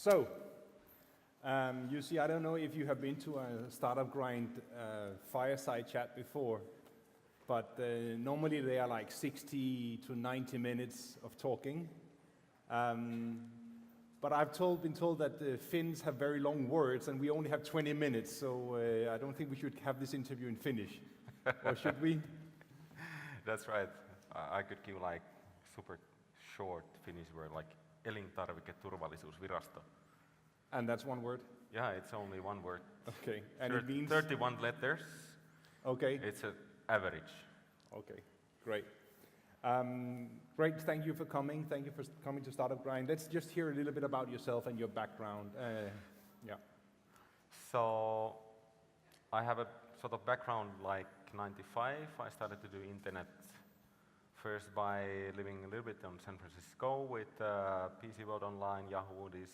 So, Jussi, I don't know if you have been to a startup grind fireside chat before, but normally they are like 60 to 90 minutes of talking. But I've been told that the Finns have very long words and we only have 20 minutes, so I don't think we should have this interview in Finnish. Or should we? That's right. I could give like super short Finnish word like elintarviketurvallisuusvirasto. And that's one word? Yeah, it's only one word. Okay. And it means? 31 letters. Okay. It's an average. Okay, great. Great, thank you for coming. Thank you for coming to Startup Grind. Let's just hear a little bit about yourself and your background. Yeah. So, I have a sort of background like 95. I started to do internet first by living a little bit in San Francisco with PC World Online, Yahoo, this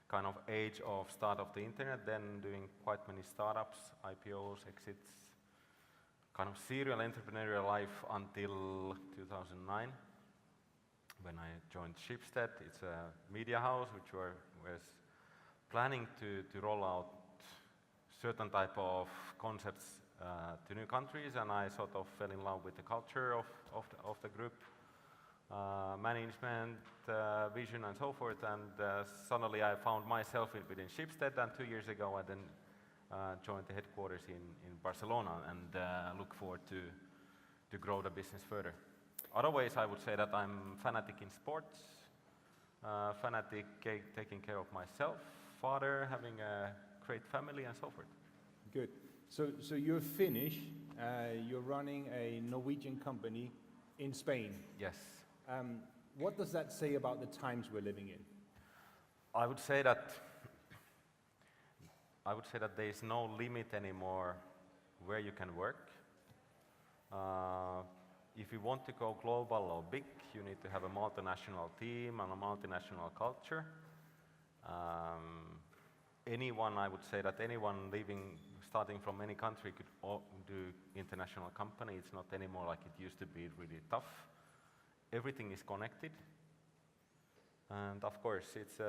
kind of age of start of the internet, then doing quite many startups, IPOs, exits, kind of serial entrepreneurial life until 2009 when I joined Schibsted. It's a media house which was planning to roll out certain type of concepts to new countries, and I sort of fell in love with the culture of the group, management, vision and so forth, and suddenly I found myself within Schibsted, and 2 years ago I then joined the headquarters in Barcelona and look forward to grow the business further. Otherwise, I would say that I'm fanatic in sports, fanatic taking care of myself, father, having a great family and so forth. Good. So you're Finnish, you're running a Norwegian company in Spain. Yes. What does that say about the times we're living in? I would say that there is no limit anymore where you can work. If you want to go global or big, you need to have a multinational team and a multinational culture. I would say that anyone starting from any country could do international company. It's not anymore like it used to be, really tough. Everything is connected. And of course, it's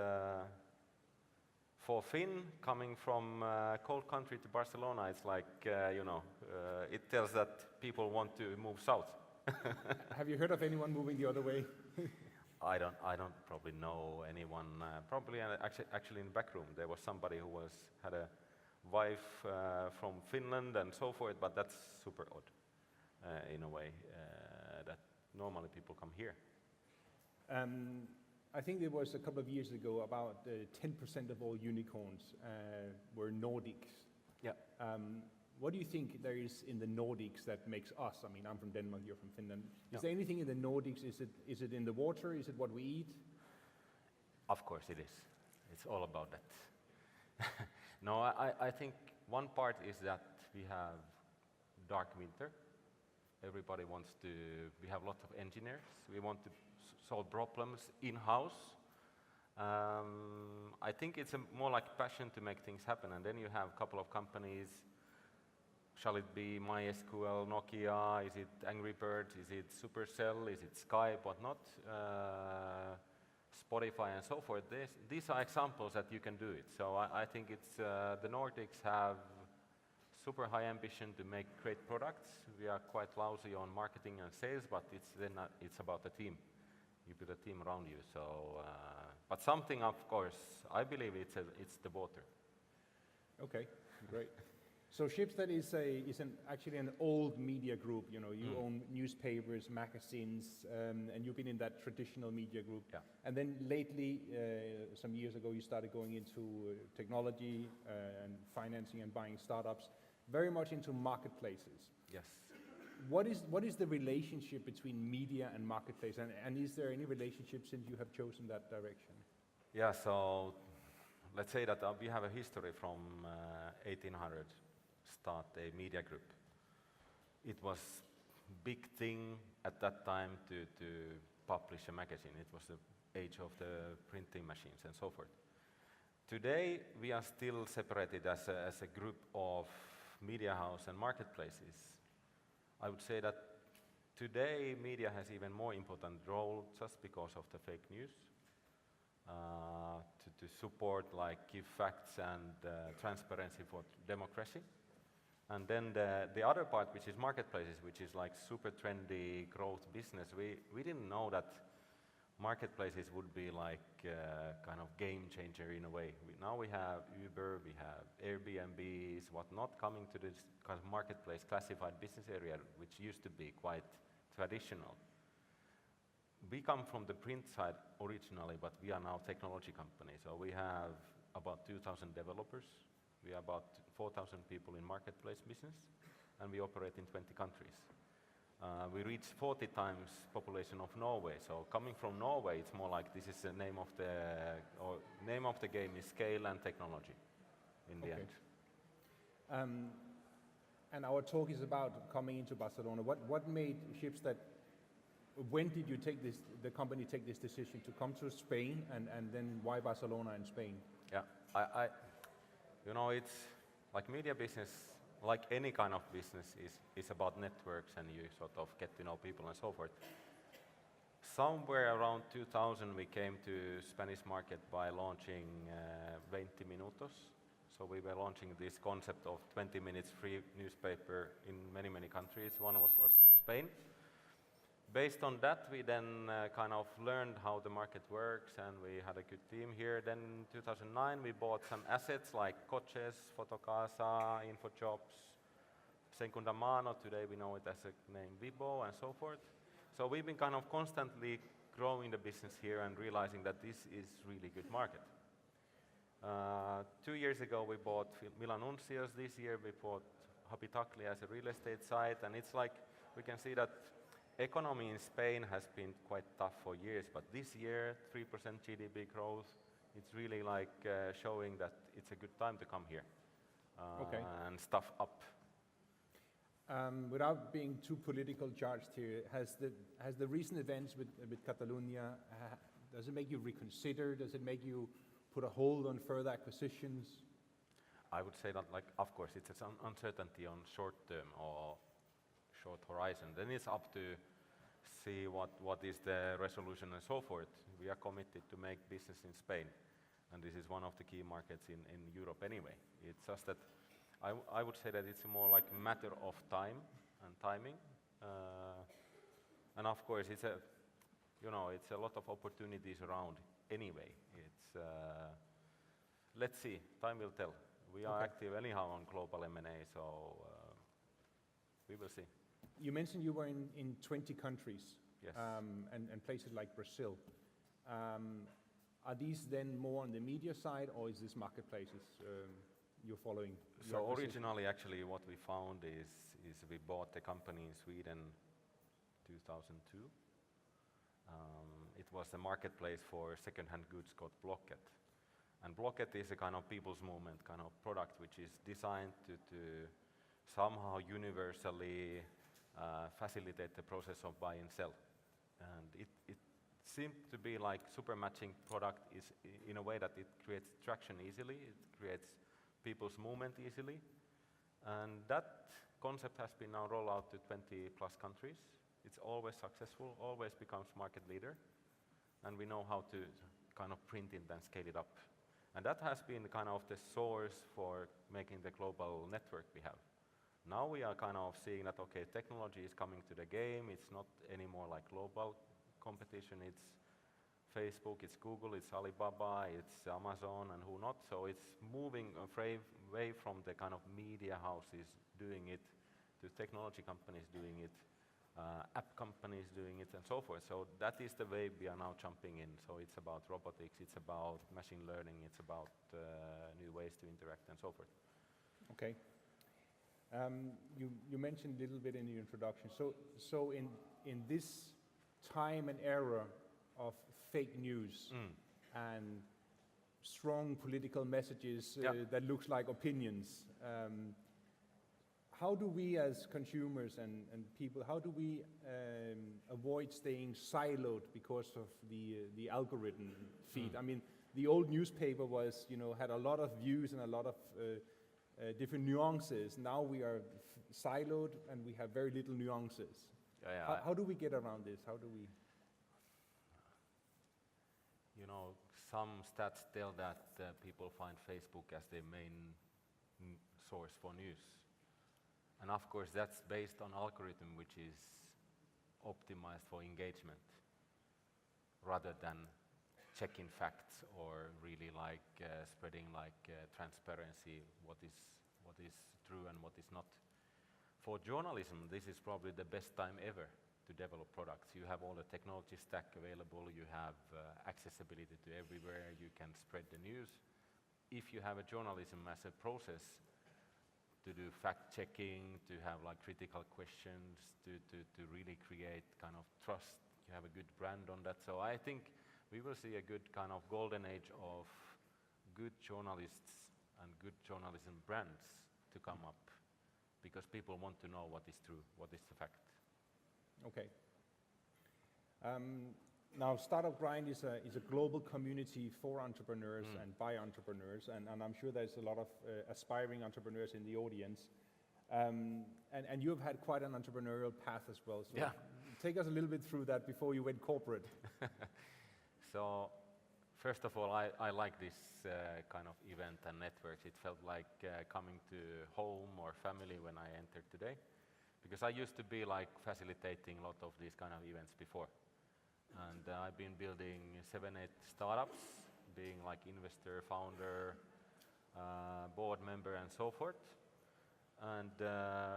for Finn, coming from a cold country to Barcelona, it's like, it tells that people want to move south. Have you heard of anyone moving the other way? I don't probably know anyone. Probably actually in the back room there was somebody who had a wife from Finland and so forth, but that's super odd in a way that normally people come here. I think it was a couple of years ago about 10% of all unicorns were Nordics. Yeah. What do you think there is in the Nordics that makes us? I mean, I'm from Denmark, you're from Finland. Yeah. Is there anything in the Nordics? Is it in the water? Is it what we eat? Of course it is. It's all about that. No, I think one part is that we have dark winter. Everybody wants to, we have lots of engineers. We want to solve problems in-house. I think it's more like passion to make things happen. And then you have a couple of companies. Shall it be MySQL, Nokia, is it Angry Birds, is it Supercell, is it Skype, whatnot, Spotify and so forth. These are examples that you can do it. So I think it's, the Nordics have super high ambition to make great products. We are quite lousy on marketing and sales, but it's about the team. You build a team around you. So, but something, of course, I believe it's the water. Okay, great. So Schibsted is actually an old media group. You know, you own newspapers, magazines, and you've been in that traditional media group. Yeah. And then lately, some years ago, you started going into technology and financing and buying startups, very much into marketplaces. Yes. What is the relationship between media and marketplace, and is there any relationship since you have chosen that direction? Yeah. So let's say that we have a history from 1800. Start a media group. It was big thing at that time to publish a magazine. It was the age of the printing machines and so forth. Today we are still separated as a group of media house and marketplaces. I would say that today media has even more important role just because of the fake news. to support, like give facts and transparency for democracy. And then the other part, which is marketplaces, which is like super trendy growth business, we didn't know that marketplaces would be like kind of game changer in a way. Now we have Uber, we have Airbnbs, whatnot, coming to this kind of marketplace classified business area, which used to be quite traditional. We come from the print side originally, but we are now a technology company. So we have about 2,000 developers. We are about 4,000 people in marketplace business, and we operate in 20 countries. We reach 40 times population of Norway. So coming from Norway, it's more like this is the name of the game is scale and technology in the end. And our talk is about coming into Barcelona. What made Schibsted? When did you the company take this decision to come to Spain, and then why Barcelona and Spain? Yeah, you know, it's like media business, like any kind of business is about networks, and you sort of get to know people and so forth. Somewhere around 2000 we came to Spanish market by launching 20 Minutos. So we were launching this concept of 20 minutes free newspaper in many countries. One was Spain. Based on that, we then kind of learned how the market works, and we had a good team here. Then in 2009 we bought some assets like Coches, Fotocasa, InfoJobs, Segunda Mano, today we know it as a name Vibo, and so forth. So we've been kind of constantly growing the business here and realizing that this is really good market. 2 years ago we bought Milanuncios. This year we bought Habitacli as a real estate site, and it's like we can see that economy in Spain has been quite tough for years, but this year 3% GDP growth, it's really like showing that it's a good time to come here and stuff up. Without being too political charged here, has the recent events with Catalonia, does it make you reconsider? Does it make you put a hold on further acquisitions? I would say that, like, of course, it's an uncertainty on short term or short horizon. Then it's up to see what is the resolution and so forth. We are committed to make business in Spain, and this is one of the key markets in Europe anyway. It's just that I would say that it's more like a matter of time and timing, and of course it's a lot of opportunities around anyway. It's let's see, time will tell. We are active anyhow on global M&A, so we will see. You mentioned you were in 20 countries, yes, and places like Brazil. Are these then more on the media side, or is this marketplaces you're following? So originally, actually, what we found is we bought a company in Sweden 2002. It was a marketplace for second-hand goods called Blocket. And Blocket is a kind of people's movement kind of product which is designed to somehow universally facilitate the process of buy and sell. And it seemed to be like super matching product is in a way that it creates traction easily, it creates people's movement easily. And that concept has been now rolled out to 20 plus countries. It's always successful, always becomes market leader. And we know how to kind of print it and scale it up. And that has been kind of the source for making the global network we have. Now we are kind of seeing that, okay, technology is coming to the game. It's not anymore like global competition. It's Facebook, it's Google, it's Alibaba, it's Amazon, and who not. So it's moving away from the kind of media houses doing it to technology companies doing it, app companies doing it, and so forth. So that is the way we are now jumping in. So it's about robotics, it's about machine learning, it's about new ways to interact, and so forth. Okay. You mentioned a little bit in your introduction. So in this time and era of fake news and strong political messages that looks like opinions, how do we as consumers and people, how do we avoid staying siloed because of the algorithm feed? I mean, the old newspaper was, had a lot of views and a lot of different nuances. Now we are siloed and we have very little nuances. Yeah. How do we get around this? How do we? some stats tell that people find Facebook as their main source for news. And of course that's based on algorithm which is optimized for engagement rather than checking facts or really like spreading like transparency, what is true and what is not. For journalism, this is probably the best time ever to develop products. You have all the technology stack available, you have accessibility to everywhere, you can spread the news. If you have a journalism as a process to do fact-checking, to have like critical questions, to really create kind of trust, you have a good brand on that. So I think we will see a good kind of golden age of good journalists and good journalism brands to come up, because people want to know what is true, what is the fact. Okay. Now, Startup Grind is a global community for entrepreneurs and by entrepreneurs, and I'm sure there's a lot of aspiring entrepreneurs in the audience. And you've had quite an entrepreneurial path as well. So yeah. Take us a little bit through that before you went corporate. So, first of all, I like this kind of event and networks. It felt like coming to home or family when I entered today, because I used to be like facilitating a lot of these kind of events before. And I've been building 7, 8 startups, being like investor, founder, board member and so forth. And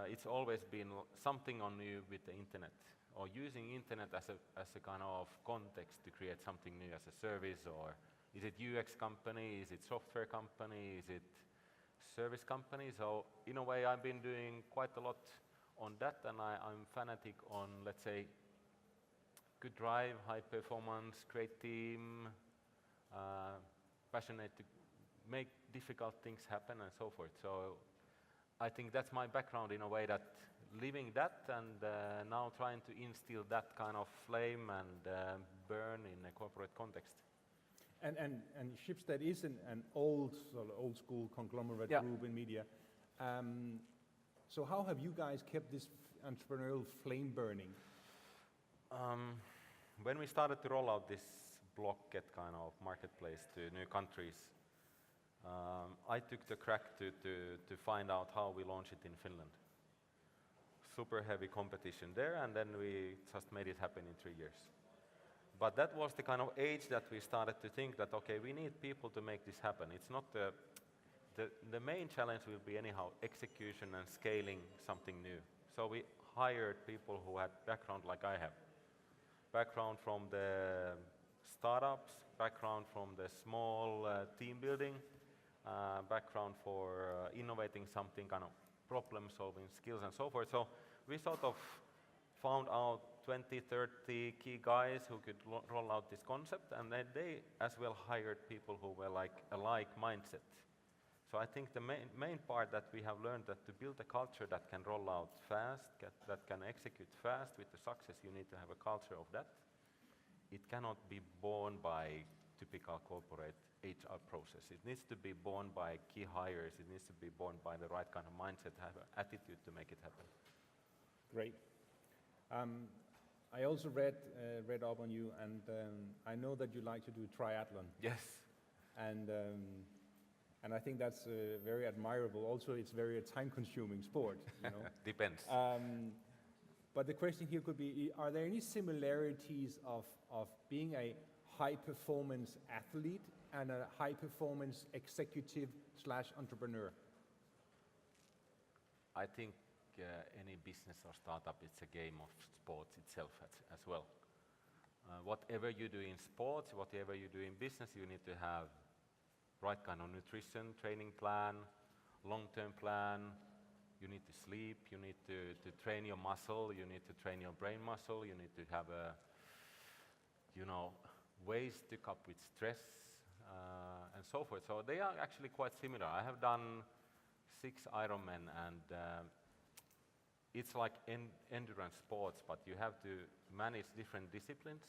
it's always been something on new with the internet, or using internet as a kind of context to create something new as a service, or is it UX company, is it software company, is it service company? So in a way I've been doing quite a lot on that, and I'm fanatic on, let's say, good drive, high performance, great team, passionate to make difficult things happen and so forth. So I think that's my background in a way, that living that and now trying to instill that kind of flame and burn in a corporate context. And Schibsted is an old school conglomerate group in media. So how have you guys kept this entrepreneurial flame burning? When we started to roll out this Blocket kind of marketplace to new countries, I took the crack to find out how we launch it in Finland. Super heavy competition there, and then we just made it happen in 3 years. But that was the kind of age that we started to think that, okay, we need people to make this happen. It's not the main challenge will be anyhow execution and scaling something new. So we hired people who had background like I have. Background from the startups, background from the small team building, background for innovating something, kind of problem solving skills and so forth. So we sort of found out 20, 30 key guys who could roll out this concept, and then they as well hired people who were like a like mindset. So I think the main part that we have learned, that to build a culture that can roll out fast, that can execute fast with the success, you need to have a culture of that. It cannot be born by typical corporate HR process. It needs to be born by key hires. It needs to be born by the right kind of mindset, have an attitude to make it happen. Great. I also read up on you, and I know that you like to do triathlon. Yes. And I think that's very admirable. Also, it's very time-consuming sport. You know? Depends. But the question here could be: are there any similarities of being a high-performance athlete and a high-performance executive / entrepreneur? I think any business or startup, it's a game of sports itself as well. Whatever you do in sports, whatever you do in business, you need to have right kind of nutrition, training plan, long-term plan. You need to sleep, you need to train your muscle, you need to train your brain muscle, you need to have ways to cope with stress and so forth. So they are actually quite similar. I have done 6 Ironman, and it's like endurance sports, but you have to manage different disciplines.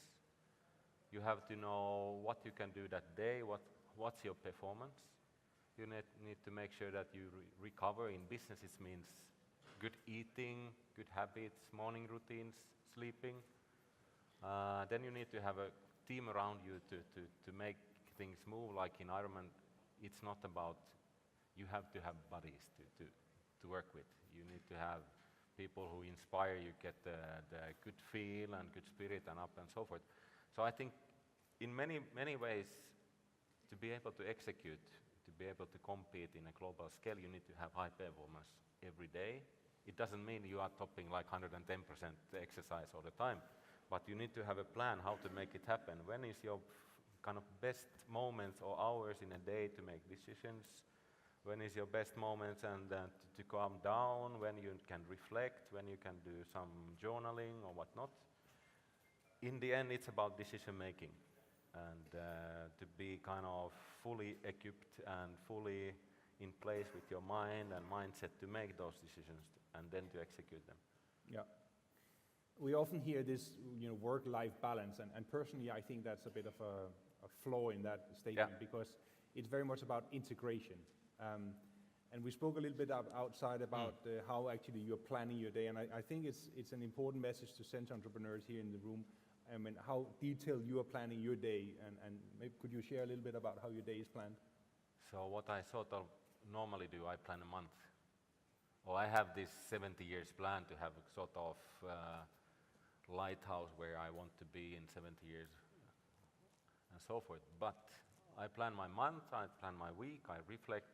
You have to know what you can do that day, what's your performance. You need to make sure that you recover. In business, it means good eating, good habits, morning routines, sleeping. Then you need to have a team around you to make things move, like in Ironman, it's not about, you have to have buddies to work with. You need to have people who inspire you, get the good feel and good spirit and up and so forth. So I think in many ways, to be able to execute, to be able to compete in a global scale, you need to have high performance every day. It doesn't mean you are topping like 110% exercise all the time, but you need to have a plan how to make it happen. When is your kind of best moments or hours in a day to make decisions? When is your best moments and to calm down, when you can reflect, when you can do some journaling or whatnot. In the end, it's about decision making and to be kind of fully equipped and fully in place with your mind and mindset to make those decisions and then to execute them. Yeah. We often hear this, work-life balance, and personally, I think that's a bit of a flaw in that statement because it's very much about integration. And we spoke a little bit outside about how actually you're planning your day, and I think it's an important message to send to entrepreneurs here in the room. I mean, how detailed you are planning your day, and maybe could you share a little bit about how your day is planned? So what I sort of normally do, I plan a month. Or I have this 70 years plan to have a sort of lighthouse where I want to be in 70 years and so forth. But I plan my month, I plan my week, I reflect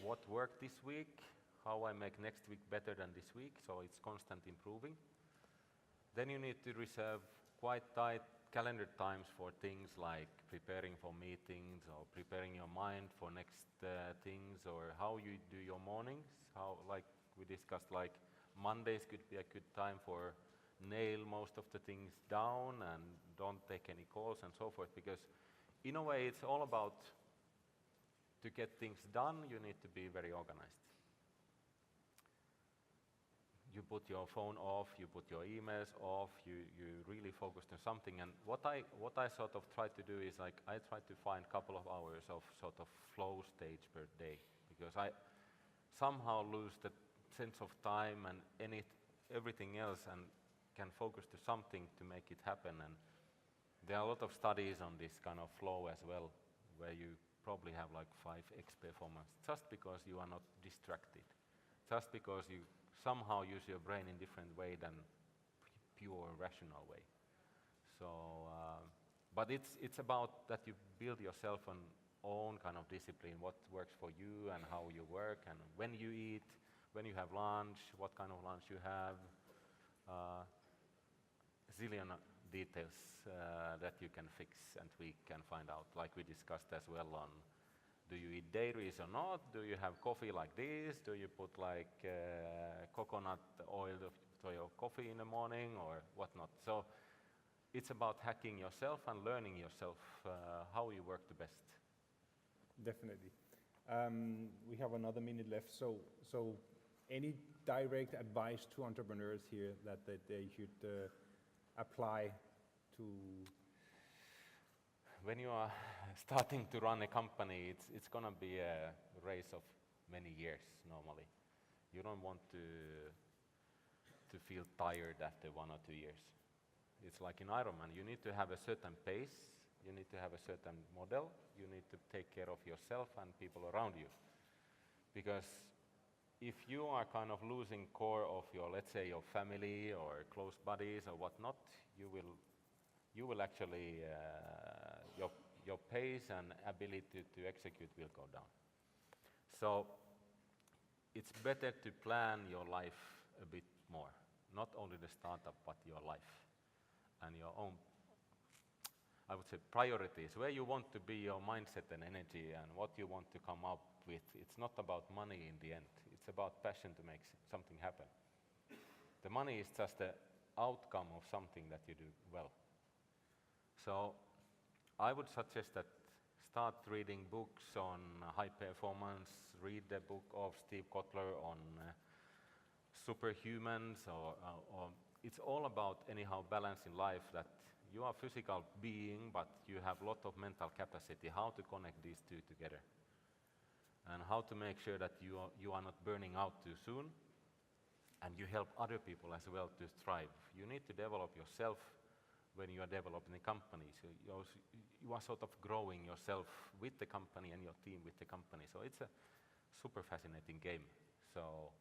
what worked this week, how I make next week better than this week, so it's constant improving. Then you need to reserve quite tight calendar times for things like preparing for meetings or preparing your mind for next things, or how you do your mornings. How, like we discussed, like Mondays could be a good time for nail most of the things down and don't take any calls and so forth, because in a way it's all about, to get things done, you need to be very organized. You put your phone off, you put your emails off, you really focus on something. And what I sort of try to do is, like, I try to find a couple of hours of sort of flow stage per day, because I somehow lose the sense of time and everything else, and can focus to something to make it happen. And there are a lot of studies on this kind of flow as well, where you probably have like 5x performance, just because you are not distracted, just because you somehow use your brain in different way than pure rational way. So, but it's about that you build yourself an own kind of discipline, what works for you and how you work, and when you eat, when you have lunch, what kind of lunch you have, zillion details that you can fix and tweak and find out, like we discussed as well on, do you eat dairies or not? Do you have coffee like this? Do you put like coconut oil to your coffee in the morning or whatnot? So it's about hacking yourself and learning yourself how you work the best. Definitely. We have another minute left, so any direct advice to entrepreneurs here that they should apply to? When you are starting to run a company, it's going to be a race of many years normally. You don't want to feel tired after 1 or 2 years. It's like in Ironman, you need to have a certain pace, you need to have a certain model, you need to take care of yourself and people around you. Because if you are kind of losing core of your, let's say, your family or close buddies or whatnot, you will actually, your pace and ability to execute will go down. So it's better to plan your life a bit more, not only the startup, but your life and your own, I would say, priorities, where you want to be, your mindset and energy, and what you want to come up with. It's not about money in the end. It's about passion to make something happen. The money is just the outcome of something that you do well. So I would suggest that start reading books on high performance, read the book of Steve Kotler on superhumans, or it's all about anyhow balance in life, that you are a physical being, but you have a lot of mental capacity, how to connect these two together, and how to make sure that you are not burning out too soon, and you help other people as well to thrive. You need to develop yourself when you are developing a company. So you are sort of growing yourself with the company and your team with the company. So it's a super fascinating game. So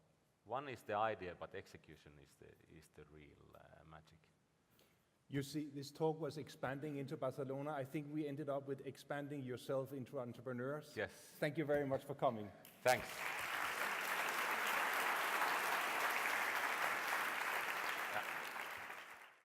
one is the idea, but execution is the real magic. You see, this talk was expanding into Barcelona. I think we ended up with expanding yourself into entrepreneurs. Yes. Thank you very much for coming. Thanks.